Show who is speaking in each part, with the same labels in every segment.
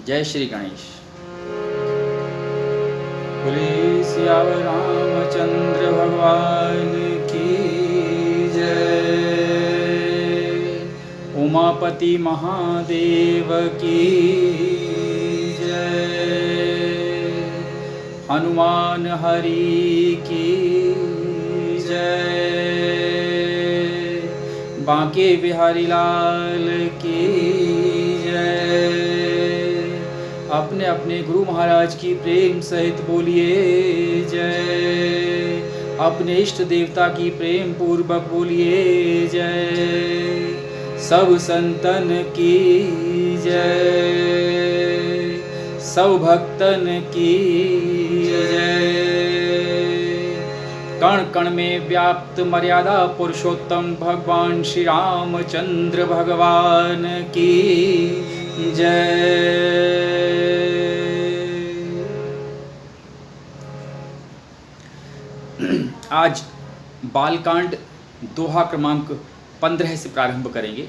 Speaker 1: जय श्री गणेश। बोले सियावर रामचंद्र भगवान की जय। उमापति महादेव की जय। हनुमान हरि की जय। बांके बिहारी लाल की जय। अपने अपने गुरु महाराज की प्रेम सहित बोलिए जय। अपने इष्ट देवता की प्रेम पूर्वक बोलिए जय। सब संतन की जय। सब भक्तन की जय। कण कण में व्याप्त मर्यादा पुरुषोत्तम भगवान श्री रामचंद्र भगवान की जय। आज बालकांड दोहा क्रमांक 15 से प्रारंभ करेंगे।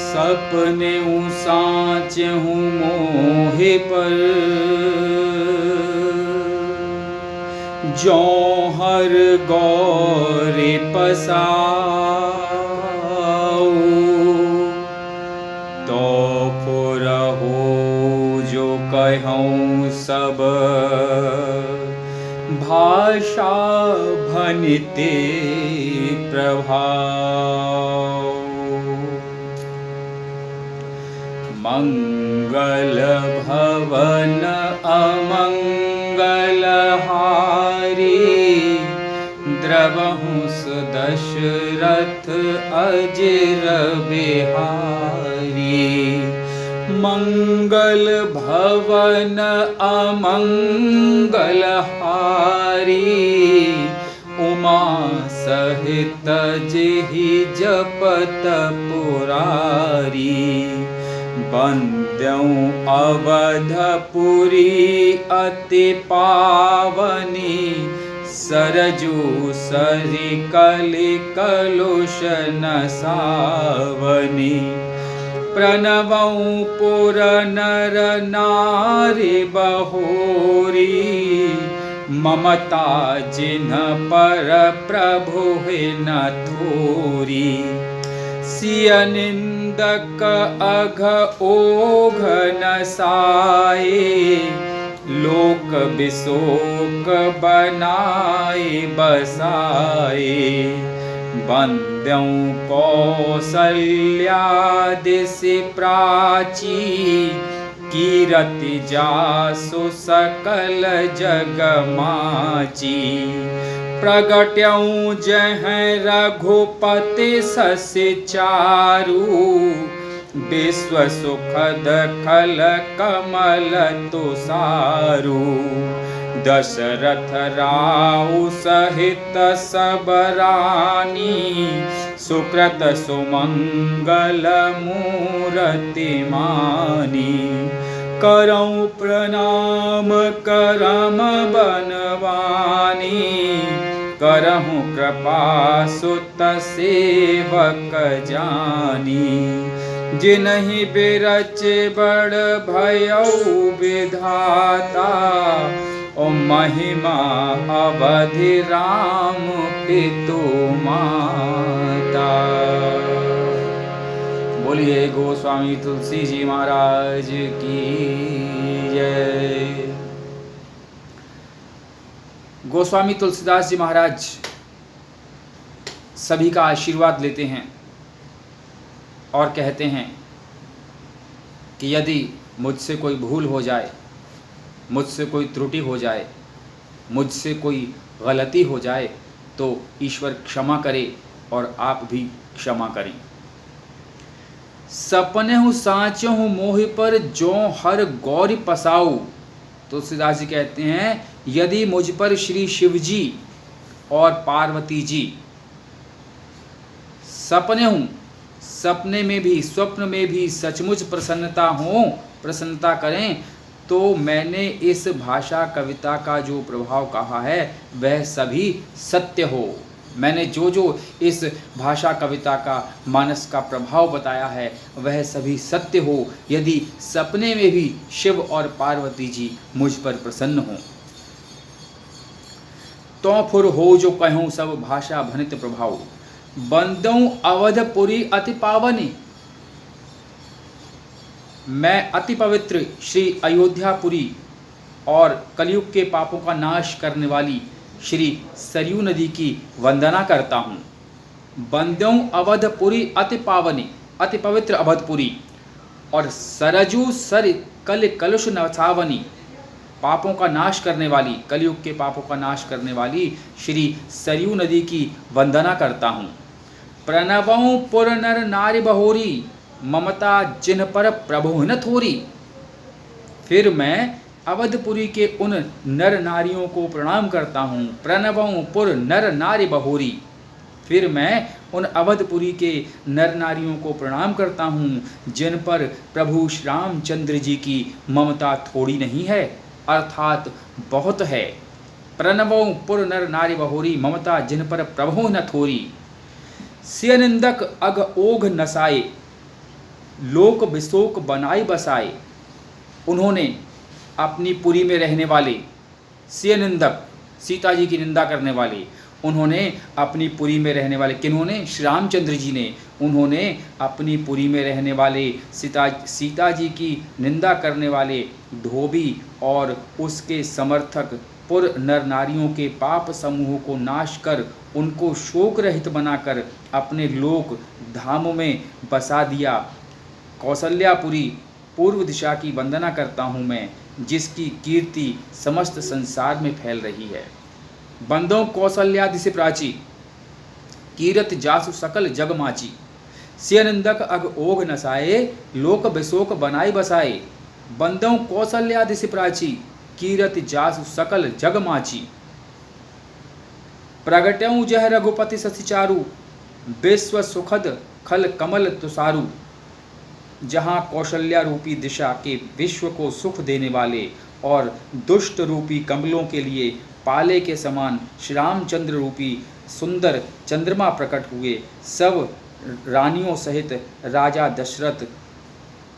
Speaker 1: सपने साँच हूँ मोहे पर, जो हर गौरे पसाऊ, तो पुरहो जो कहूँ सब, भाषा भनिते प्रभाव। मंगल भवन अमंगल हारी, द्रवहु दशरथ अजिर बिहारी। मंगल भवन अमंगल हारी, उमा सहित जेहि जपत पुरारी। बंद्यौ अवधपुरी अति पावनी, सरजू सरिकलि कलुष नसावनी। प्रणवौ पुर नर नारी बहोरी, ममता जिन्ह पर प्रभु न थोरी। सिय निंदक अघ ओघ नसाए, लोक बिशोक बनाए बसाए। बंद्यौ कौसल्यादिसि प्राची, कीरति जासु सकल जग माची। प्रगट्यौ जहाँ रघुपति शशि चारु, विश्व सुखद खल कमल तुषारु। दशरथ राउ सहित सब रानी, सुकृत सुमंगल मूरति मानी। करौ प्रणाम करम बनवानी, करहु कृपा सुत सेवक जानी। जिनहि बिरच बड़ भयउ विधाता, ओ महिमा अवधि राम पितु माता। बोलिए गोस्वामी तुलसी जी महाराज की जय। गोस्वामी तुलसीदास जी महाराज सभी का आशीर्वाद लेते हैं और कहते हैं कि यदि मुझसे कोई भूल हो जाए, मुझसे कोई त्रुटि हो जाए, मुझसे कोई गलती हो जाए, तो ईश्वर क्षमा करे और आप भी क्षमा करें। सपनेहु साँचहु मोहि पर, जो हर गौरी पसाऊ। तुलसीदास जी कहते हैं यदि मुझ पर श्री शिव जी और पार्वती जी सपने में भी स्वप्न में भी सचमुच प्रसन्नता करें, तो मैंने इस भाषा कविता का जो प्रभाव कहा है वह सभी सत्य हो। मैंने जो जो इस भाषा कविता का मानस का प्रभाव बताया है वह सभी सत्य हो, यदि सपने में भी शिव और पार्वती जी मुझ पर प्रसन्न हों। तो फुर हो जो कहूँ सब भाषा भनित प्रभाव, बंदऊँ अवधपुरी अति पावनी। मैं अति पवित्र श्री अयोध्यापुरी और कलयुग के पापों का नाश करने वाली श्री सरयू नदी की वंदना करता हूँ। बंदऊँ अवधपुरी अति पावनी, अति पवित्र अवधपुरी, और सरजू सर कल कलुष नसावनी, पापों का नाश करने वाली, कलयुग के पापों का नाश करने वाली श्री सरयू नदी की वंदना करता हूँ। प्रणवों पुर नर नारी बहोरी, ममता जिन पर प्रभु न थोरी। फिर मैं अवधपुरी के उन नर नारियों को प्रणाम करता हूँ। प्रणवों पुर नर नारी बहोरी, फिर मैं उन अवधपुरी के नर नारियों को प्रणाम करता हूँ जिन पर प्रभु श्री रामचंद्र जी की ममता थोड़ी नहीं है, अर्थात बहुत है। प्रणवों पुर नर नारी बहोरी, ममता जिन पर प्रभु न थोरी। सिय निंदक अग ओघ नसाए, लोक विशोक बनाई बसाए। उन्होंने अपनी पुरी में रहने वाले, सिय निंदक सीता जी की निंदा करने वाले, उन्होंने अपनी पुरी में रहने वाले, किन्होंने? श्री रामचंद्र जी ने। उन्होंने अपनी पुरी में रहने वाले सीता जी की निंदा करने वाले धोबी और उसके समर्थक पुर नर नारियों के पाप समूह को नाश कर उनको शोक रहित बनाकर अपने लोक धामों में बसा दिया। कौसल्यापुरी पूर्व दिशा की वंदना करता हूँ मैं, जिसकी कीर्ति समस्त संसार में फैल रही है। बंदों कौसल्यादि से प्राची, कीरत जासु सकल जग माची। सिय निंदक अग ओघ नसाए, लोक विशोक बनाई बसाए। बंदों कौसल्यादि से प्राची, कीरत जासु सकल जग माची। प्रगट्यऊ जह रघुपति सति चारु, विश्व सुखद खल कमल तुषारु। जहाँ कौशल्या रूपी दिशा के विश्व को सुख देने वाले और दुष्ट रूपी कमलों के लिए पाले के समान श्री रामचंद्र रूपी सुंदर चंद्रमा प्रकट हुए, सब रानियों सहित राजा दशरथ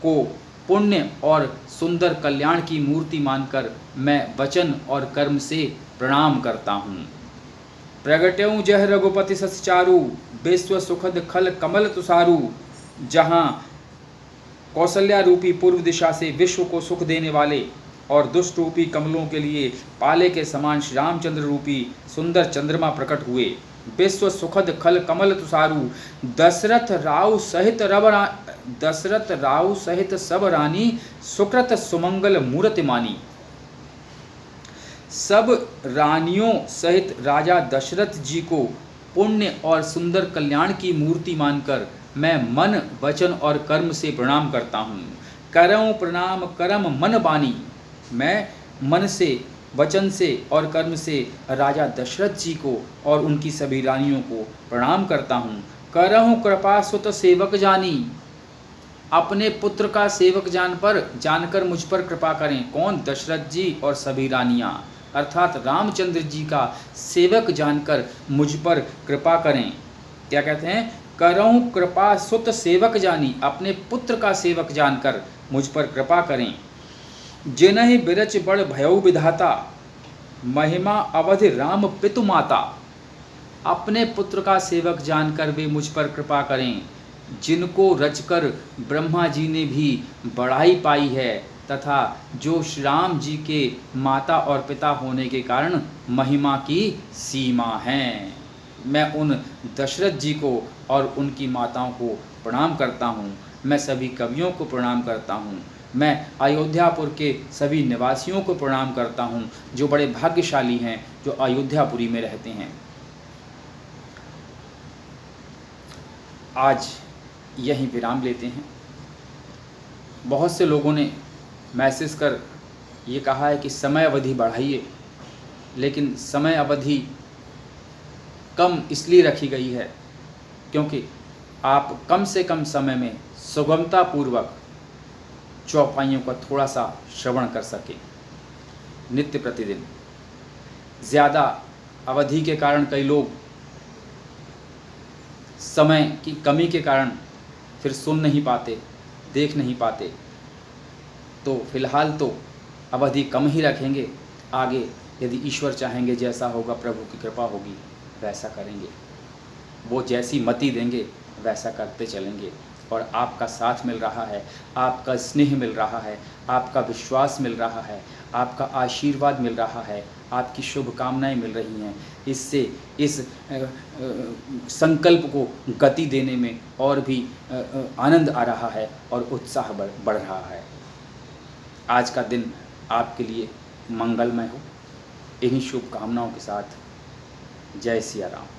Speaker 1: को पुण्य और सुंदर कल्याण की मूर्ति मानकर मैं वचन और कर्म से प्रणाम करता हूँ। प्रगट्यऊ जह रघुपति सति चारु, विश्व सुखद खल कमल तुषारु। जहाँ कौशल्या रूपी पूर्व दिशा से विश्व को सुख देने वाले और दुष्ट रूपी कमलों के लिए पाले के समान श्री रामचंद्र रूपी सुंदर चंद्रमा प्रकट हुए। विश्व सुखद खल कमल तुषारु। दशरथ राव सहित सब रानी, सुकृत सुमंगल मूर्ति मानी। सब रानियों सहित राजा दशरथ जी को पुण्य और सुंदर कल्याण की मूर्ति मानकर मैं मन वचन और कर्म से प्रणाम करता हूँ। करऊँ प्रणाम करम मन बानी। मैं मन से, वचन से और कर्म से राजा दशरथ जी को और उनकी सभी रानियों को प्रणाम करता हूँ। करहूँ कृपा सुत सेवक जानी। अपने पुत्र का सेवक जानकर मुझ पर कृपा करें। कौन? दशरथ जी और सभी रानियाँ, अर्थात रामचंद्र जी का सेवक जानकर मुझ पर कृपा करें। क्या कहते हैं? करहूँ कृपा सुत सेवक जानी, अपने पुत्र का सेवक जानकर मुझ पर कृपा करें। जिनहि बिरच बड़ भयउ विधाता, महिमा अवधि राम पितु माता। अपने पुत्र का सेवक जानकर वे मुझ पर कृपा करें, जिनको रचकर ब्रह्मा जी ने भी बढ़ाई पाई है तथा जो श्री राम जी के माता और पिता होने के कारण महिमा की सीमा हैं। मैं उन दशरथ जी को और उनकी माताओं को प्रणाम करता हूँ। मैं सभी कवियों को प्रणाम करता हूँ। मैं अयोध्यापुर के सभी निवासियों को प्रणाम करता हूँ जो बड़े भाग्यशाली हैं, जो अयोध्यापुरी में रहते हैं। आज यहीं विराम लेते हैं। बहुत से लोगों ने मैसेज कर ये कहा है कि समय अवधि बढ़ाइए, लेकिन समय अवधि कम इसलिए रखी गई है क्योंकि आप कम से कम समय में सुगमता पूर्वक चौपाइयों का थोड़ा सा श्रवण कर सकें नित्य प्रतिदिन। ज़्यादा अवधि के कारण कई लोग समय की कमी के कारण फिर सुन नहीं पाते, देख नहीं पाते, तो फिलहाल तो अवधि कम ही रखेंगे। आगे यदि ईश्वर चाहेंगे जैसा होगा, प्रभु की कृपा होगी, वैसा करेंगे। वो जैसी मति देंगे वैसा करते चलेंगे। और आपका साथ मिल रहा है, आपका स्नेह मिल रहा है, आपका विश्वास मिल रहा है, आपका आशीर्वाद मिल रहा है, आपकी शुभकामनाएं मिल रही हैं। इससे इस संकल्प को गति देने में और भी आनंद आ रहा है और उत्साह बढ़ रहा है। आज का दिन आपके लिए मंगलमय हो। इन्हीं शुभकामनाओं के साथ जय सिया राम।